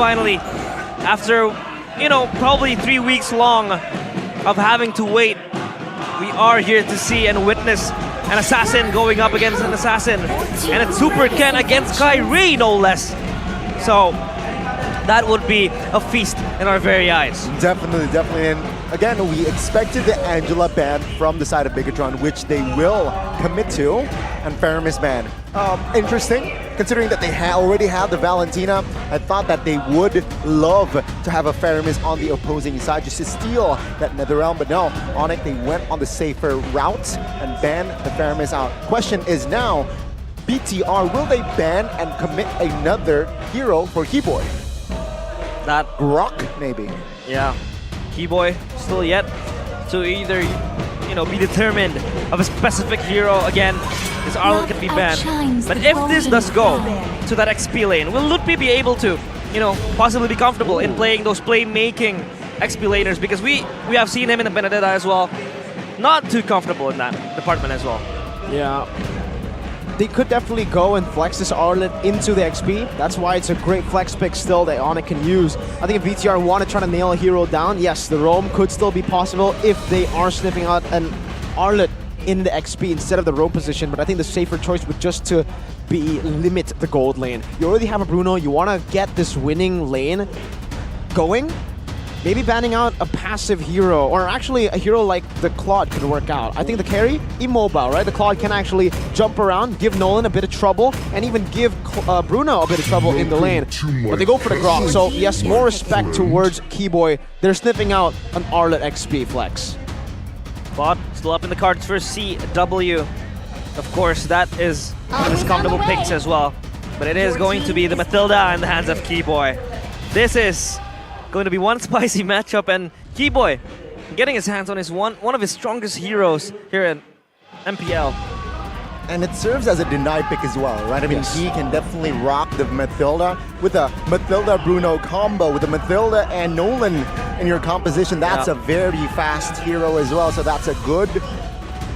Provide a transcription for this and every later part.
finally, after, you know, probably 3 weeks long of having to wait, we are here to see and witness an assassin going up against an assassin. And it's Super Ken against Kyrie, no less. So that would be a feast in our very eyes. Definitely, definitely. And again, we expected the Angela ban from the side of Bigetron, which they will commit to, and Faramis ban. Interesting, considering that they already have the Valentina. I thought that they would love to have a Faramis on the opposing side just to steal that Netherrealm, but no, Onic, they went on the safer route and banned the Faramis out. Question is now, BTR, will they ban and commit another hero for Keyboy? That Rock, maybe. Yeah, Keyboy still yet to either, you know, be determined of a specific hero again. This Arlen can be banned. But if this does go to that XP lane, will Lutpi be able to, you know, possibly be comfortable in playing those playmaking XP laners? Because we have seen him in the Benedetta as well. Not too comfortable in that department as well. Yeah. They could definitely go and flex this Arlet into the XP. That's why it's a great flex pick still that Onic can use. I think if BTR want to try to nail a hero down, yes, the roam could still be possible if they are sniffing out an Arlet in the XP instead of the roam position, but I think the safer choice would just to be limit the gold lane. You already have a Bruno, you want to get this winning lane going. Maybe banning out a passive hero, or actually a hero like the Claude could work out. I think the carry, immobile, right? The Claude can actually jump around, give Nolan a bit of trouble, and even give Bruno a bit of trouble in the lane. But they go for the Grok, so yes, more respect towards Keyboy. They're sniffing out an Arlet XP flex. Claude still up in the cards for CW. Of course, that is one of his comfortable picks as well. But it is going to be the Matilda in the hands of Keyboy. This is going to be one spicy matchup, and Keyboy getting his hands on his one of his strongest heroes here in MPL. And it serves as a deny pick as well, right? I mean, Yes. he can definitely rock the Matilda with a Matilda-Bruno combo, with a Matilda and Nolan in your composition. That's a very fast hero as well, so that's a good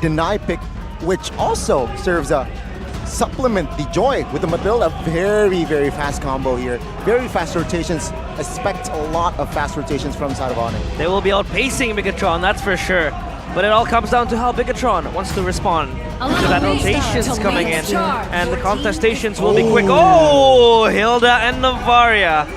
deny pick, which also serves a supplement the Joy with the Matilda. Very, very fast combo here. Very fast rotations. Expect a lot of fast rotations from side of Onic. They will be outpacing Bigetron, that's for sure. But it all comes down to how Bigetron wants to respond to that rotations coming in. And the contestations will be quick. Oh, Hilda and Navaria.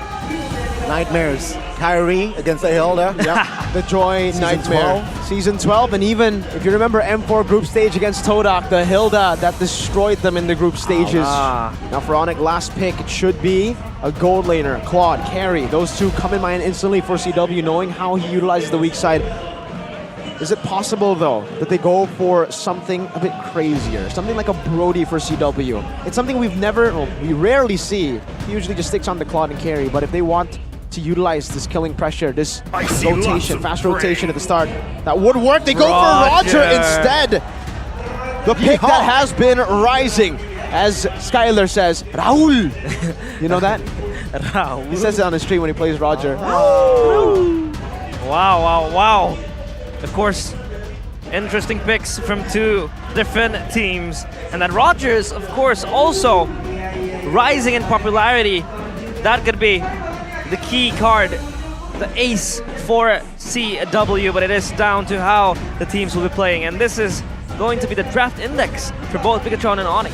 Nightmares. Kyrie against the Hilda. Yeah, the Joy Season Nightmare. 12. Season 12, and even if you remember M4 group stage against Todak, the Hilda that destroyed them in the group stages. Now for Onic, last pick, it should be a gold laner, Claude, carry. Those two come in mind instantly for CW, knowing how he utilizes the weak side. Is it possible, though, that they go for something a bit crazier? Something like a Brody for CW? It's something we rarely see. He usually just sticks on the Claude and carry, but if they want to utilize this killing pressure, this rotation, fast rotation at the start, that would work. They go for Roger instead. The pick that has been rising. As Skylar says, Raul. You know that? Raul. He says it on the stream when he plays Roger. Wow, wow, wow. Of course, interesting picks from two different teams. And then Rogers, of course, also rising in popularity. That could be the key card, the ace for CW, but it is down to how the teams will be playing. And this is going to be the draft index for both Bigetron and Onic.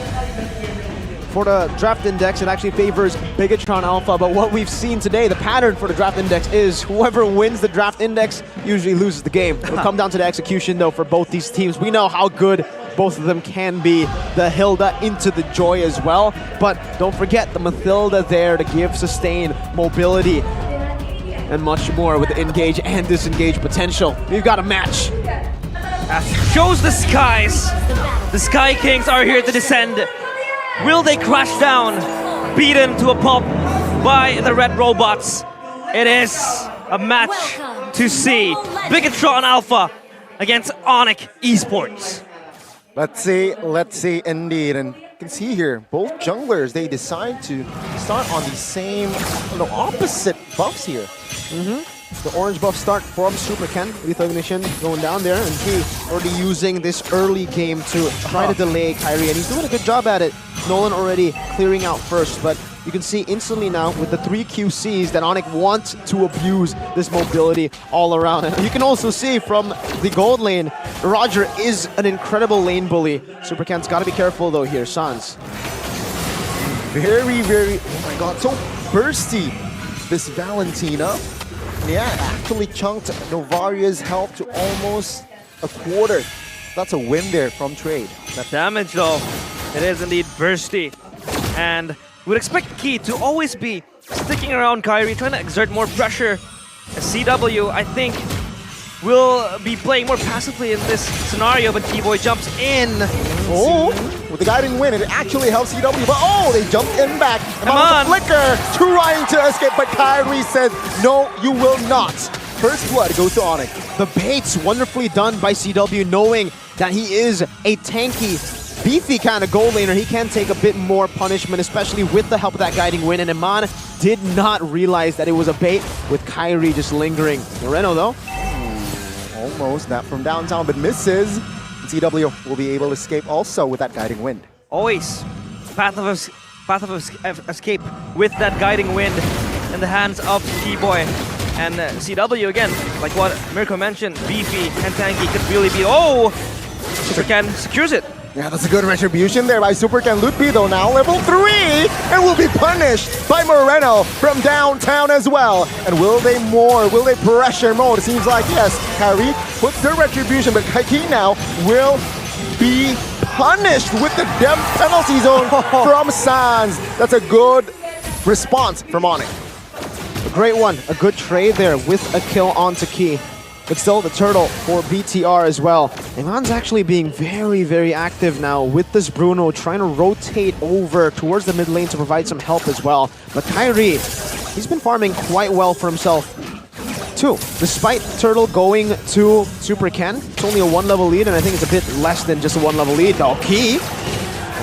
For the draft index, it actually favors Bigetron Alpha, but what we've seen today, the pattern for the draft index is whoever wins the draft index usually loses the game. It'll come down to the execution, though, for both these teams. We know how good both of them can be. The Hilda into the Joy as well, but don't forget the Matilda there to give sustain, mobility, and much more with the engage and disengage potential. We've got a match. Shows the skies. The Sky Kings are here to descend. Will they crash down, beaten to a pulp by the Red Robots? It is a match to see. Bigetron Alpha against Onic Esports. Let's see indeed. And you can see here, both junglers, they decide to start on the same, opposite buffs here. The orange buff start from Super Ken. Lethal Ignition going down there, and he already using this early game to try to delay Kyrie, and he's doing a good job at it. Nolan already clearing out first, but you can see instantly now with the 3 QCs that Onic wants to abuse this mobility all around. And you can also see from the gold lane, Roger is an incredible lane bully. Supercan's got to be careful though here, Sans. Very, oh my god, so bursty, this Valentina. Yeah, actually chunked Novaria's health to almost a quarter. That's a win there from Trade. That damage though, it is indeed bursty. And we'd expect Key to always be sticking around Kairi, trying to exert more pressure. As CW, I think, will be playing more passively in this scenario, but Keyboy jumps in. Oh, with the guiding win, it actually helps CW, but oh, they jumped in back. Come on. Flicker, trying to escape, but Kairi says, no, you will not. First blood goes to Onic. The bait's wonderfully done by CW, knowing that he is a tanky, beefy kind of gold laner. He can take a bit more punishment, especially with the help of that guiding win. And Iman did not realize that it was a bait with Kairi just lingering. Moreno, though. Almost, not from downtown, but misses. CW will be able to escape also with that guiding wind. Always path of escape with that guiding wind in the hands of Keyboy. And CW, again, like what Mirko mentioned, beefy and tanky could really be. Oh! Supercan secures it. Yeah, that's a good retribution there by Supercan. Lutpi, though, now level 3 and will be punished by Moreno from downtown as well. And will they pressure mode? It seems like yes. Kairi puts their retribution, but Kaiki now will be punished with the death penalty zone from Sans. That's a good response from Onic. A great one, a good trade there with a kill onto Key. But still the turtle for BTR as well. Iman's actually being very, very active now with this Bruno, trying to rotate over towards the mid lane to provide some help as well. But Kairi, he's been farming quite well for himself too. Despite Turtle going to Super Ken, it's only a 1-level lead, and I think it's a bit less than just a 1-level lead. Oh, Key.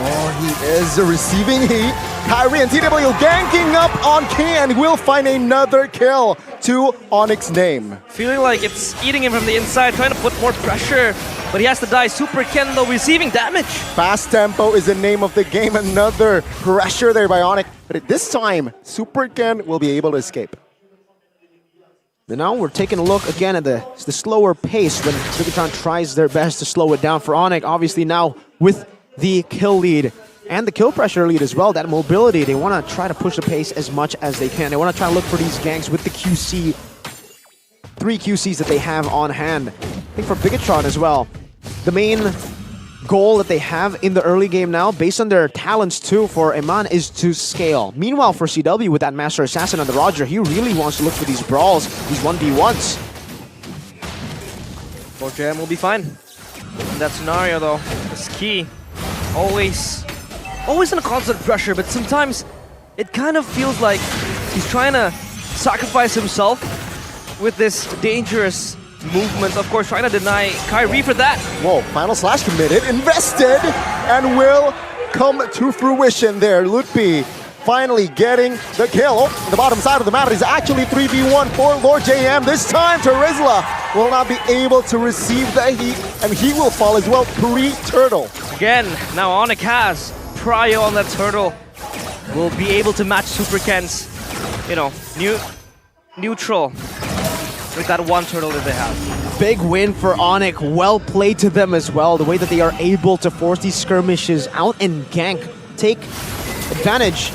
Oh, he is receiving heat. Kairi and TW ganking up on Key and will find another kill to Onic's name. Feeling like it's eating him from the inside, trying to put more pressure, but he has to die. Super Ken, though, receiving damage. Fast tempo is the name of the game. Another pressure there by Onic. But this time, Super Ken will be able to escape. And now we're taking a look again at the slower pace when Bigetron tries their best to slow it down for Onic. Obviously now with the kill lead and the kill pressure lead as well, that mobility, they want to try to push the pace as much as they can. They want to try to look for these ganks with the QC, 3 QCs that they have on hand. I think for Bigetron as well, the main goal that they have in the early game now, based on their talents too for Iman, is to scale. Meanwhile for CW with that Master Assassin on the Roger, he really wants to look for these brawls, these 1v1s. 4KM will be fine. In that scenario though, is Key. Always in a constant pressure, but sometimes it kind of feels like he's trying to sacrifice himself with this dangerous movement. Of course, trying to deny Kairi for that. Whoa, final slash committed, invested, and will come to fruition there. Lutpi finally getting the kill. Oh, the bottom side of the map is actually 3v1 for Lord JM. This time, Terizla will not be able to receive the heat, and he will fall as well, pre-turtle. Again, now Onic has Prio on that turtle. Will be able to match Super Ken's, neutral with that one turtle that they have. Big win for Onic. Well played to them as well. The way that they are able to force these skirmishes out and gank, take advantage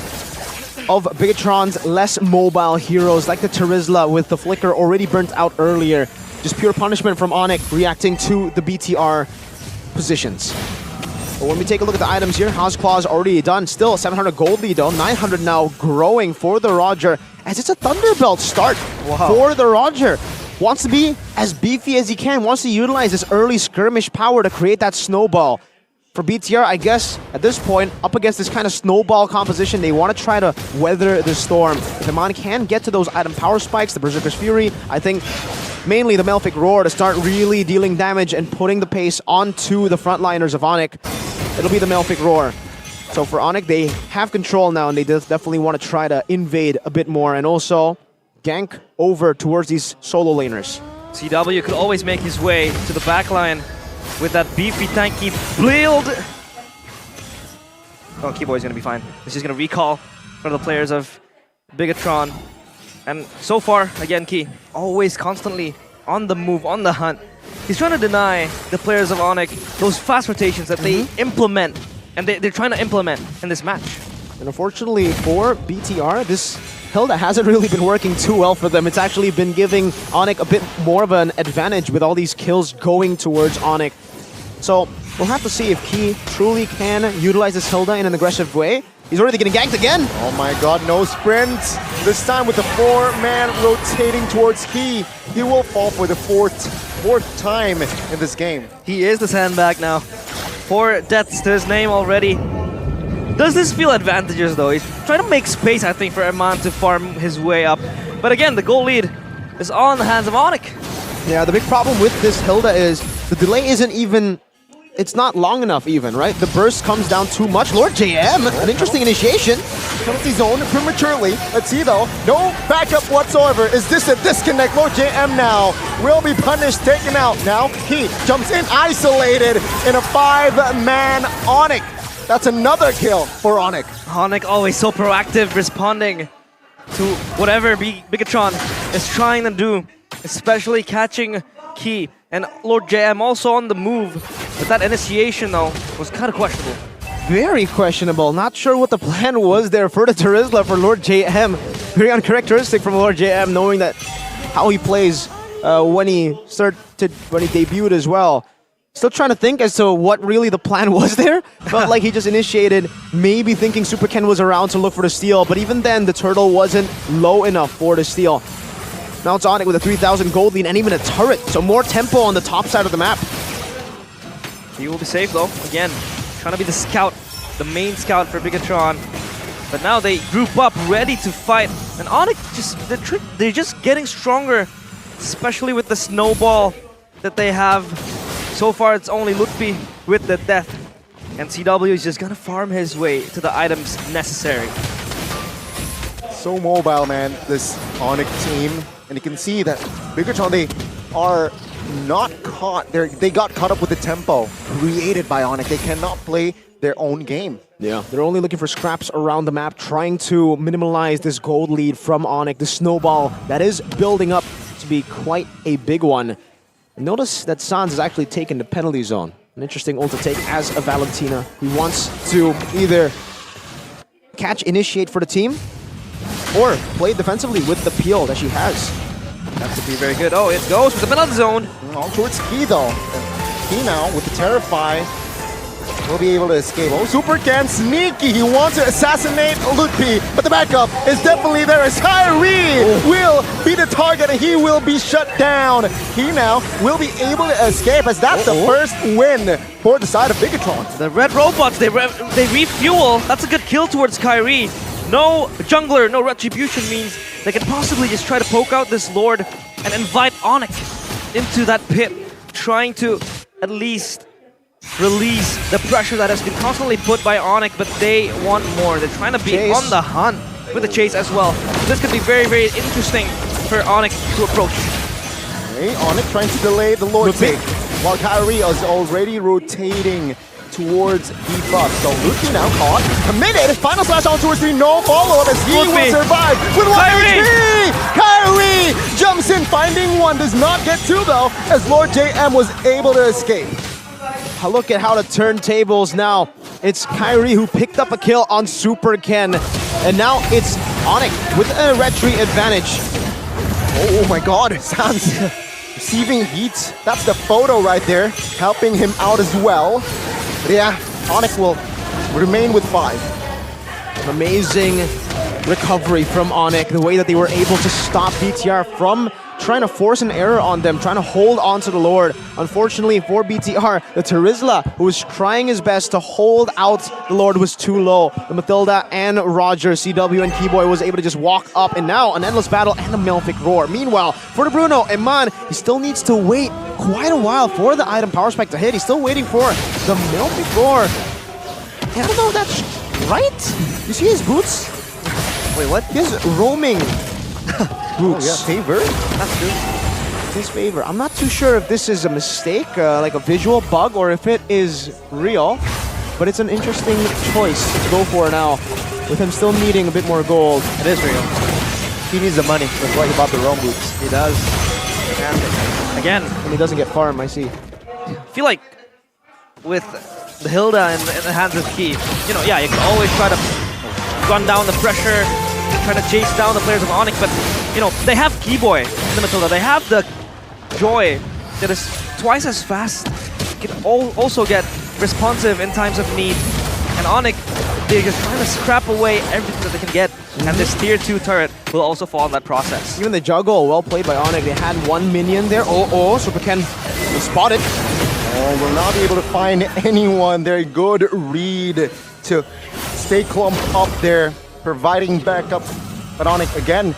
of Bigetron's less mobile heroes like the Terizla with the flicker already burnt out earlier. Just pure punishment from Onic reacting to the BTR positions. But when we take a look at the items here, House Claw's already done. Still 700 gold lead though, 900 now growing for the Roger as it's a Thunderbelt start for the Roger. Wants to be as beefy as he can, wants to utilize this early skirmish power to create that snowball. For BTR, I guess, at this point, up against this kind of snowball composition, they want to try to weather the storm. If Iman can get to those item power spikes, the Berserker's Fury, I think mainly the Malefic Roar to start really dealing damage and putting the pace onto the frontliners of Onic. It'll be the Malefic Roar. So for Onic, they have control now, and they definitely want to try to invade a bit more and also gank over towards these solo laners. CW could always make his way to the backline with that beefy, tanky build. Oh, Keyboy's gonna be fine. He's just gonna recall for the players of Bigetron. And so far, again, Key, always constantly on the move, on the hunt. He's trying to deny the players of Onic those fast rotations that they implement, and they're trying to implement in this match. And unfortunately for BTR, this Hilda hasn't really been working too well for them. It's actually been giving Onic a bit more of an advantage with all these kills going towards Onic. So we'll have to see if Key truly can utilize this Hilda in an aggressive way. He's already getting ganked again. Oh my god, no sprint. This time with the 4-man rotating towards Key. He will fall for the fourth time in this game. He is the sandbag now. 4 deaths to his name already. Does this feel advantageous though? He's trying to make space, I think, for Eman to farm his way up. But again, the goal lead is all in the hands of Onic. Yeah, the big problem with this Hilda is the delay isn't even... It's not long enough even, right? The burst comes down too much. Lord JM, an interesting initiation. Penalty zone prematurely. Let's see though. No backup whatsoever. Is this a disconnect? Lord JM now will be punished, taken out. Now he jumps in, isolated in a 5-man Onic. That's another kill for Onic. Onic always so proactive, responding to whatever Bigetron is trying to do, especially catching Key. And Lord JM also on the move, but that initiation though was kind of questionable. Very questionable. Not sure what the plan was there for the Terizla for Lord JM. Very uncharacteristic from Lord JM, knowing that how he plays when he debuted as well. Still trying to think as to what really the plan was there. Felt like he just initiated, maybe thinking Super Ken was around to look for the steal, but even then the turtle wasn't low enough for the steal. Now it's Onic with a 3,000 gold lead and even a turret, so more tempo on the top side of the map. He will be safe though, again, trying to be the scout, the main scout for Bigetron. But now they group up, ready to fight. And Onic, they're just getting stronger, especially with the snowball that they have. So far it's only Lutfi with the death. And CW is just gonna farm his way to the items necessary. So mobile, man, this Onic team. And you can see that Bigetron, they are not caught. They got caught up with the tempo created by Onic. They cannot play their own game. Yeah, they're only looking for scraps around the map, trying to minimize this gold lead from Onic, the snowball that is building up to be quite a big one. Notice that Sans has actually taken the penalty zone. An interesting ult to take as a Valentina. He wants to either catch, initiate for the team, or play defensively with the peel that she has. That could be very good. Oh, it goes with the penalty zone. On towards Key though. Key now with the Terrify will be able to escape. Oh, Super Ken, sneaky. He wants to assassinate Lutfi, but the backup is definitely there as Kyrie will be the target and he will be shut down. He now will be able to escape as that's the first win for the side of Bigetron. The red robots, they refuel. That's a good kill towards Kyrie. No jungler, no retribution means they can possibly just try to poke out this Lord and invite Onic into that pit, trying to at least release the pressure that has been constantly put by Onic, but they want more. They're trying to be on the hunt with the chase as well. So this could be very, very interesting for Onic to approach. Okay, Onic trying to delay the Lord take, while Kyrie is already rotating towards the buff. So Lutfi now caught, committed, final slash on towards the no follow-up as he will survive with 1 HP! Kyrie jumps in, finding one, does not get two though, as Lord JM was able to escape. Look at how the turntables now. It's Kyrie who picked up a kill on Super Ken, and now it's Onic with a retry advantage. Oh my god, Sans receiving heat. That's the photo right there, helping him out as well. But yeah, Onic will remain with 5. An amazing recovery from Onic, the way that they were able to stop BTR from trying to force an error on them, trying to hold on to the Lord. Unfortunately for BTR, the Terizla, who was trying his best to hold out the Lord, was too low. The Mathilda and Roger, CW and Keyboy was able to just walk up, and now an endless battle and a Malefic Roar. Meanwhile, for the Bruno, Eman, he still needs to wait quite a while for the item Power Spike to hit. He's still waiting for the Malefic Roar. And I don't know if that's right. You see his boots? Wait, what? His roaming boots. Oh, yeah, favor. That's good. His favor. I'm not too sure if this is a mistake, like a visual bug, or if it is real, but it's an interesting choice to go for now. with him still needing a bit more gold. It is real. He needs the money. That's why he bought the Rome boots. He does. And again, And he doesn't get farm, I see. I feel like with the Hilda in the hands of Key, you know, yeah, you can always try to gun down the pressure, try to chase down the players of Onic, but, you know, they have Keyboy in the Matilda. They have the Joy that is twice as fast, can also get responsive in times of need. And Onic, they're just trying to scrap away everything that they can get. And this tier 2 turret will also fall in that process. Even the juggle, well played by Onic. They had one minion there. Super Ken was spotted. Oh, will not be able to find anyone there. Good read to stay clumped up there, providing backup. But Onic, again,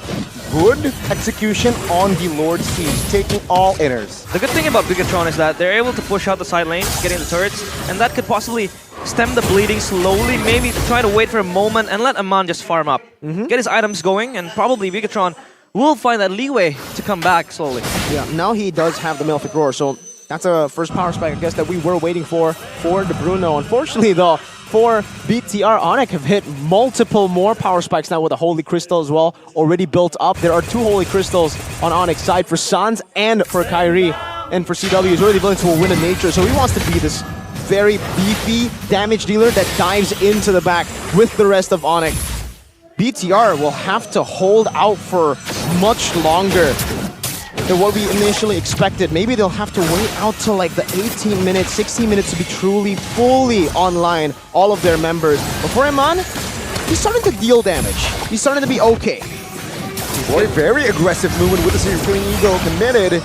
good execution on the Lord Siege, taking all inners. The good thing about Bigetron is that they're able to push out the side lanes, getting the turrets, and that could possibly stem the bleeding slowly, maybe try to wait for a moment and let Aman just farm up. Get his items going, and probably Bigetron will find that leeway to come back slowly. Yeah, now he does have the Malefic Roar, so that's a first power spike, I guess, that we were waiting for the Bruno. Unfortunately, though, for BTR, Onic have hit multiple more power spikes now with a Holy Crystal as well, already built up. There are 2 Holy Crystals on Onic's side for Sans and for Kyrie. And for CW, he's already willing to win in nature, so he wants to be this very beefy damage dealer that dives into the back with the rest of Onic. BTR will have to hold out for much longer than what we initially expected. Maybe they'll have to wait out till like the 18 minutes, 16 minutes to be truly, fully online, all of their members. But for Iman, he's starting to deal damage. He's starting to be okay. Boy, very aggressive movement with the Supreme Eagle committed,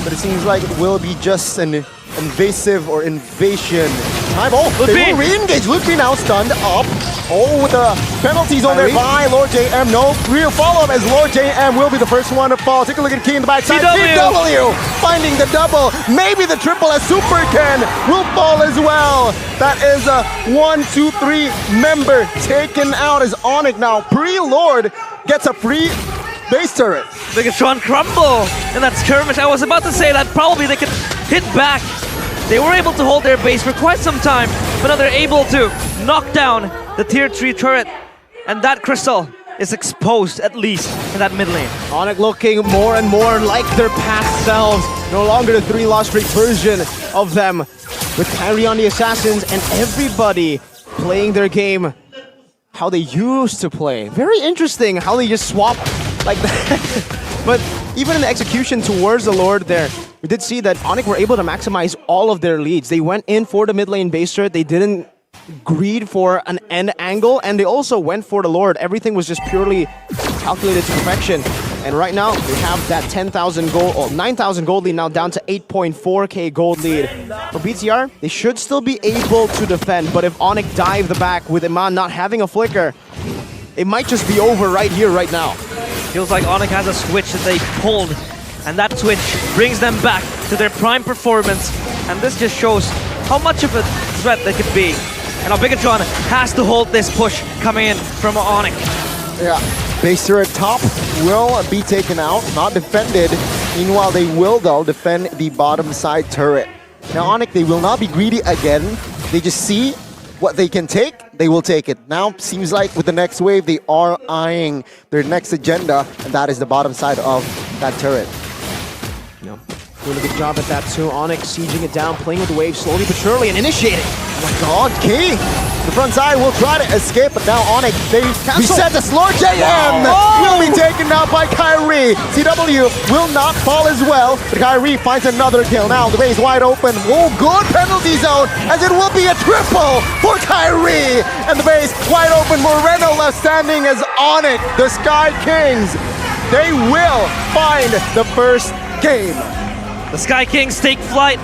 but it seems like it will be just an invasive or invasion. Time. Oh, they will re-engage. Luffy now stunned up. Oh, with the penalties on there by Lord JM. No real follow-up as Lord JM will be the first one to fall. Take a look at Key in the backside. CW finding the double. Maybe the triple as Super Ken will fall as well. That is a 1, 2, 3 member taken out as Onic now. Pre-Lord gets a free base turret. Bigetron crumble in that skirmish. I was about to say that probably they could hit back. They were able to hold their base for quite some time, but now they're able to knock down the tier 3 turret, and that crystal is exposed, at least in that mid lane. Onic looking more and more like their past selves. No longer the 3 lost streak version of them, with Kyrie on the Assassins and everybody playing their game how they used to play. Very interesting how they just swap like that. But even in the execution towards the Lord there, we did see that Onic were able to maximize all of their leads. They went in for the mid lane base turret. They didn't greed for an end angle, and they also went for the Lord. Everything was just purely calculated to perfection. And right now, they have that 10,000 gold, or 9,000 gold lead now down to 8.4k gold lead. For BTR, they should still be able to defend, but if Onic dive the back with Iman not having a flicker, it might just be over right here, right now. Feels like Onic has a switch that they pulled, and that switch brings them back to their prime performance. And this just shows how much of a threat they could be. And now Bigetron has to hold this push coming in from Onic. Yeah, base turret top will be taken out, not defended. Meanwhile, they will, though, defend the bottom side turret. Now, Onic, they will not be greedy again. They just see what they can take, they will take it. Now, seems like with the next wave, they are eyeing their next agenda, and that is the bottom side of that turret. No. Doing a good job at that too. Onic sieging it down, playing with the wave slowly but surely, and initiating. Oh my god, Key! The front side will try to escape, but now Onic, they reset the Lord JM! Will be taken out by Kyrie. CW will not fall as well, but Kyrie finds another kill. Now the base wide open. Oh, good penalty zone, as it will be a triple for Kyrie! And the base wide open. Moreno left standing as Onic, the Sky Kings. They will find the first game. The Sky Kings take flight,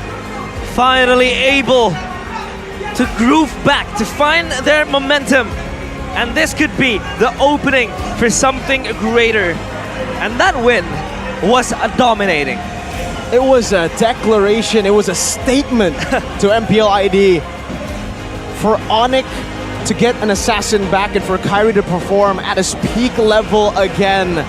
finally able to groove back, to find their momentum. And this could be the opening for something greater. And that win was dominating. It was a declaration, it was a statement to MPL ID. For Onic to get an assassin back and for Kyrie to perform at his peak level again.